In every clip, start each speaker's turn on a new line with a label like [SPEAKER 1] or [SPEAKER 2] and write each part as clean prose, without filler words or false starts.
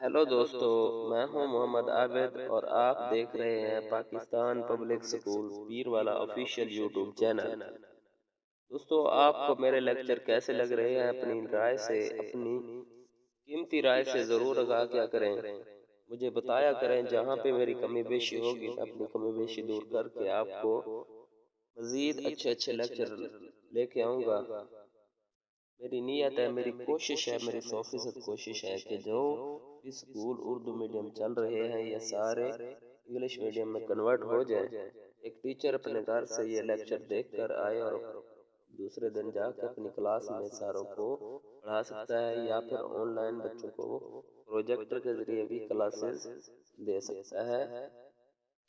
[SPEAKER 1] Hello दोस्तों, मैं हूं मोहम्मद आबिद और आप देख रहे हैं पाकिस्तान पब्लिक स्कूल पीर वाला ऑफिशियल यूट्यूब चैनल। दोस्तों, आपको मेरे लेक्चर कैसे लग रहे हैं? अपनी राय से, अपनी कीमती राय से ज़रूर आगाह क्या करें, मुझे बताया करें। जहां पे मेरी कमी बेशी होगी मैं अपनी कमी बेशी दूर करके आपको मज़ीद अच्छे अच्छे लेक्चर लेके आऊँगा। मेरी नीयत है, मेरी कोशिश है, मेरी 100% कोशिश है कि जो भी स्कूल उर्दू मीडियम चल रहे हैं ये सारे इंग्लिश मीडियम में कन्वर्ट हो जाए। एक टीचर अपने घर से ये लेक्चर देख कर आए और दूसरे दिन जाके अपनी क्लास में सारों को पढ़ा सकता है, या फिर ऑनलाइन बच्चों को प्रोजेक्टर के जरिए भी क्लासेस दे सकता है।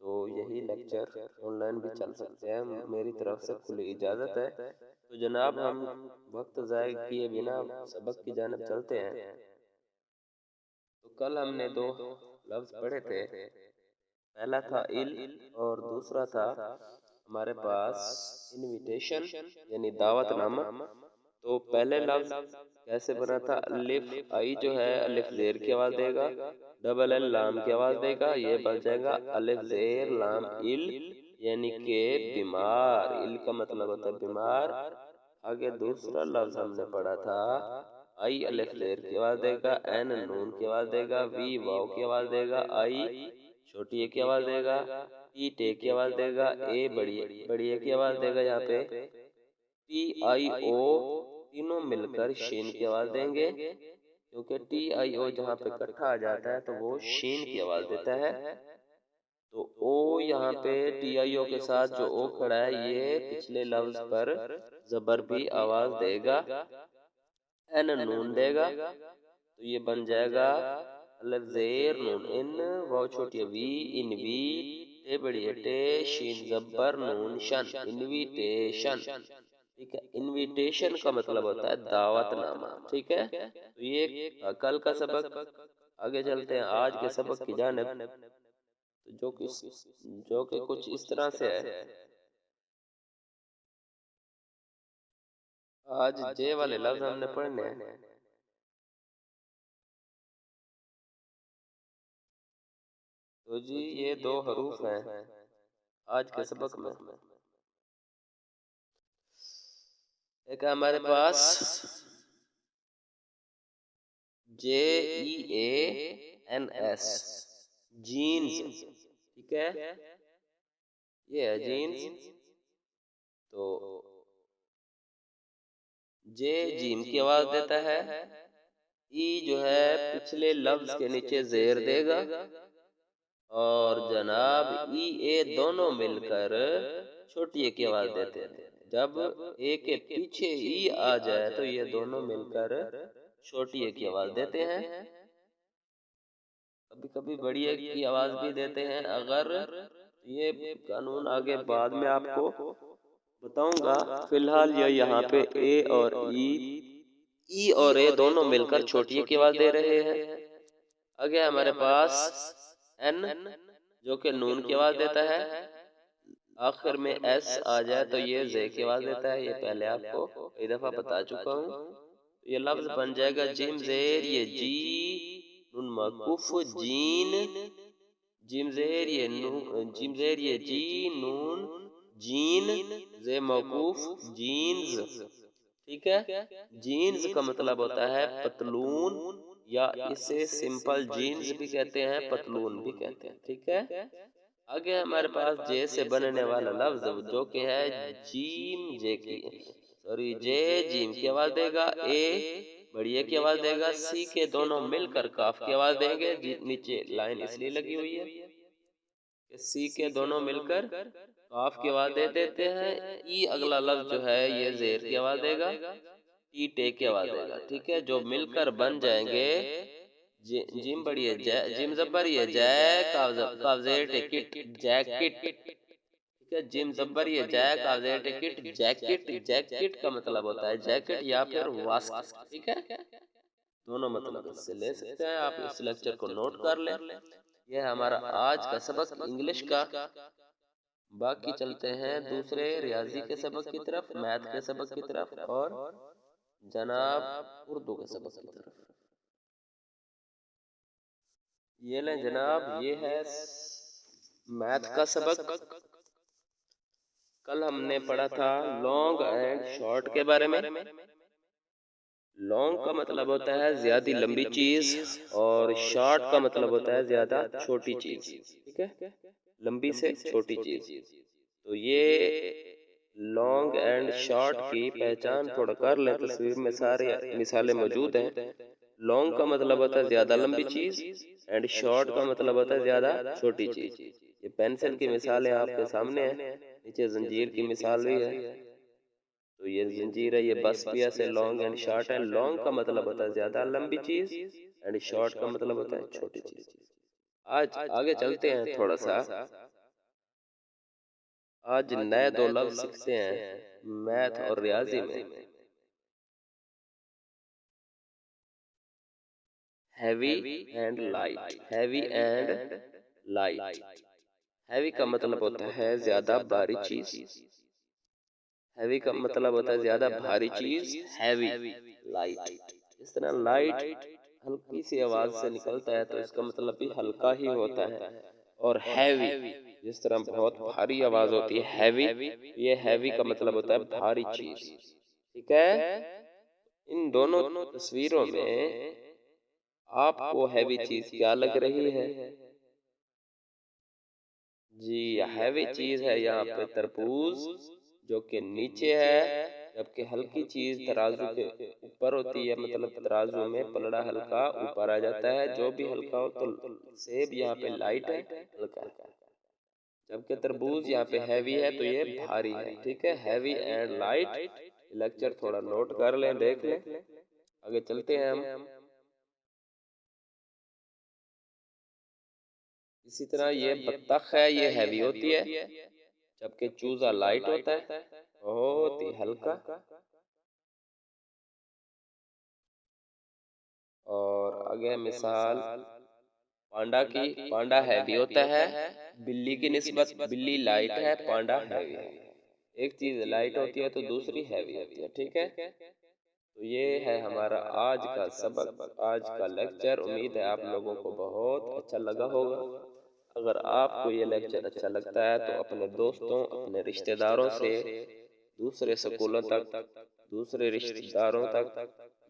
[SPEAKER 1] तो यही लेक्चर ऑनलाइन भी चल सकते हैं, मेरी तरफ से खुली इजाज़त है। तो जनाब, हम वक्त ज़ाय किए बिना सबक की जानिब चलते हैं। तो कल हमने दो लफ्ज़ पढ़े थे। पहला था इल और दूसरा था हमारे पास इनविटेशन यानी दावतनामा। तो पहले लफ्ज़ कैसे बना था? अलिफ आई जो है अलिफ ज़ेर की आवाज़ देगा, डबल एल लाम की आवाज़ देगा, ये बन जाएगा अलिफ ज़ेर लाम इल, यानी कि बीमार। इल का मतलब होता है बीमार। आगे दूसरा लफ्ज़ हमने पढ़ा था आई अलिफ ज़ेर की आवाज़ देगा, एन नून की आवाज़ देगा, वी वाव की आवाज़ देगा, आई छोटी ए की आवाज़ देगा, टी टे की आवाज़ देगा, ए बड़ी ए की आवाज़ देगा। यहाँ पे टी आई ओ तीनों मिलकर शीन की आवाज़ देंगे, क्योंकि टी आई ओ जहाँ पे इकट्ठा आ जाता है तो वो शीन की आवाज़ देता है। तो ओ यहाँ पे टी आई ओ के साथ जो ओ खड़ा है ये पिछले लफ्ज़ पर ज़बर भी आवाज़ देगा, एन नून देगा। तो ये बन जाएगा अलिफ ज़ेर नून इन, वाव छोटी वी, इन वी, टे बड़ी टे, शीन ज़बर नून शन, इनविटेशन। ठीक है, इनविटेशन का मतलब होता है दावतनामा। ठीक है, तो ये कल का सबक। आगे चलते हैं आज के सबक की जानिब, तो जो कि कुछ इस तरह से है। आज जे वाले लफ्ज़ हमने पढ़ने हैं। तो जी ये दो हरूफ हैं आज के सबक में। एक है हमारे पास जे ई ए एन एस, जीन्स। ठीक है, ये है जीन्स। तो जे जीम की आवाज देता है, ई जो है पिछले लफ्ज के नीचे जेर देगा, और जनाब ई ए दोनों मिलकर छोटी ए की आवाज देते हैं। जब ए के पीछे ई आ जाए तो ये दोनों मिलकर छोटी ए की आवाज देते हैं। कभी कभी बड़ी ए की आवाज भी देते हैं। अगर ये कानून आगे बाद में आपको बताऊंगा, फिलहाल ये यहाँ पे ए और ई और ए दोनों मिलकर छोटी ए की आवाज दे रहे हैं। आगे हमारे पास एन जो कि नून की आवाज देता है, आखिर में एस आ जाए तो ये जे की आवाज देता है। ये पहले आपको कई दफा बता चुका हूँ। ये लफ्ज बन जाएगा जिम जेर ये जी, नून मकुफ जीन, जिम जेर ये जिम जेर ये जी, नून जीन, जे मौकूफ जीन्स। ठीक है, जीन्स का मतलब होता है पतलून, या इसे सिंपल जीन्स भी कहते हैं, पतलून भी कहते हैं। ठीक है, आगे हमारे पास जे से बनने वाला लफ्ज जो कि है जीम जे की, सॉरी जे जीम की आवाज देगा, ए बड़ी ए की आवाज देगा, सी के दोनों मिलकर काफ की आवाज देंगे। नीचे लाइन इसलिए लगी हुई है कि सी के दोनों मिलकर काफ की आवाज दे देते हैं। ई अगला लफ्ज जो है ये जेर की आवाज देगा, टी टे की आवाज देगा। ठीक है, जो मिलकर बन जाएंगे जिम बड़ी है जिम जबर ये जैक, काफजेर टिकट जैकेट। ठीक है, जिम जबर ये जैक, काफजेर टिकट जैकेट। जैकेट का मतलब होता है जैकेट या फिर वास्क। ठीक है, दोनों मतलब इससे ले सकते हैं। आप इस लेक्चर को नोट कर लें। यह हमारा आज का सबक इंग्लिश का। बाकी चलते हैं दूसरे रियाजी के सबक की तरफ, मैथ के सबक की तरफ, और जनाब उर्दू के सबक की तरफ। یہ لیں جناب، یہ ہے میتھ کا سبق۔ کل ہم نے پڑھا تھا لانگ اینڈ شارٹ کے بارے میں۔ لانگ کا مطلب ہوتا ہے زیادہ لمبی چیز، اور شارٹ کا مطلب ہوتا ہے زیادہ چھوٹی چیز، ٹھیک ہے، لمبی سے چھوٹی چیز۔ تو یہ لانگ اینڈ شارٹ کی پہچان تھوڑا کر لیں، تصویر میں سارے مثالیں موجود ہیں۔ لانگ کا مطلب ہوتا ہے زیادہ لمبی چیز، اینڈ شارٹ کا مطلب ہوتا ہے زیادہ چھوٹی چیز۔ یہ پینسل کی مثالیں آپ کے سامنے ہیں، نیچے زنجیر کی مثال بھی ہے۔ تو یہ زنجیر ہے، یہ بس پیا سے لانگ اینڈ شارٹ ہے۔ لانگ کا مطلب ہوتا ہے زیادہ لمبی چیز، اینڈ شارٹ کا مطلب ہوتا ہے چھوٹی چیز۔ آج آگے چلتے ہیں تھوڑا سا، آج نئے دو لفظ سیکھتے ہیں میتھ اور ریاضی میں۔ Heavy and light, heavy and light. Heavy کا مطلب ہوتا ہے زیادہ بھاری چیز، ہیوی کا مطلب ہوتا ہے زیادہ بھاری چیز، ہیوی۔ لائٹ، اس طرح لائٹ ہلکی سی آواز سے نکلتا ہے تو اس کا مطلب بھی ہلکا ہی ہوتا ہے۔ اور ہیوی جس طرح بہت بھاری آواز ہوتی ہے، ہیوی، یہ ہیوی کا مطلب ہوتا ہے بھاری چیز، ٹھیک ہے۔ ان دونوں تصویروں میں آپ کو ہیوی چیز کیا لگ رہی ہے؟ جی، ہیوی چیز ہے یہاں پہ تربوز، جو کہ نیچے ہے، جبکہ ہلکی چیز ترازو کے اوپر ہوتی ہے، مطلب ترازو میں پلڑا ہلکا اوپر آ جاتا ہے۔ جو بھی ہلکا ہو تو سیب یہاں پہ لائٹ ہے، ہلکا ہے، جبکہ تربوز یہاں پہ ہیوی ہے تو یہ بھاری ہے، ٹھیک ہے۔ ہیوی اینڈ لائٹ، لیکچر تھوڑا نوٹ کر لیں، دیکھ لیں۔ آگے چلتے ہیں ہم۔ اسی طرح یہ بطخ ہے، یہ ہیوی ہوتی ہے، جبکہ چوزا لائٹ ہوتا ہے، بہت ہی ہلکا۔ اور آگے مثال پانڈا کی، پانڈا ہیوی ہوتا ہے بلی کی نسبت، بلی لائٹ ہے، پانڈا ہیوی ہے۔ ایک چیز لائٹ ہوتی ہے تو دوسری ہیوی ہوتی ہے، ٹھیک ہے۔ تو یہ ہے ہمارا آج کا سبق، آج کا لیکچر۔ امید ہے آپ لوگوں کو بہت اچھا لگا ہوگا۔ اگر آپ کو یہ لیکچر اچھا لگتا ہے تو اپنے دوستوں، اپنے رشتہ داروں سے، دوسرے سکولوں تک، دوسرے رشتہ داروں تک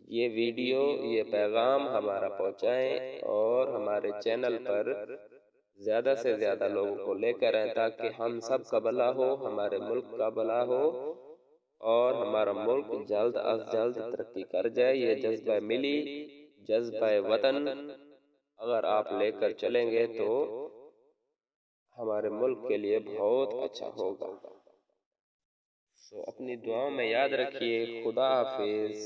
[SPEAKER 1] یہ ویڈیو، یہ پیغام ہمارا پہنچائیں، اور ہمارے چینل پر زیادہ سے زیادہ لوگوں کو لے کر آئیں، تاکہ ہم سب کا بھلا ہو، ہمارے ملک کا بھلا ہو، اور ہمارا ملک جلد از جلد ترقی کر جائے۔ یہ جذبہ ملی، جذبہ وطن اگر آپ لے کر چلیں گے تو ہمارے ملک کے لیے بہت اچھا ہوگا۔ تو اپنی دعاؤں میں یاد رکھیے۔ خدا حافظ۔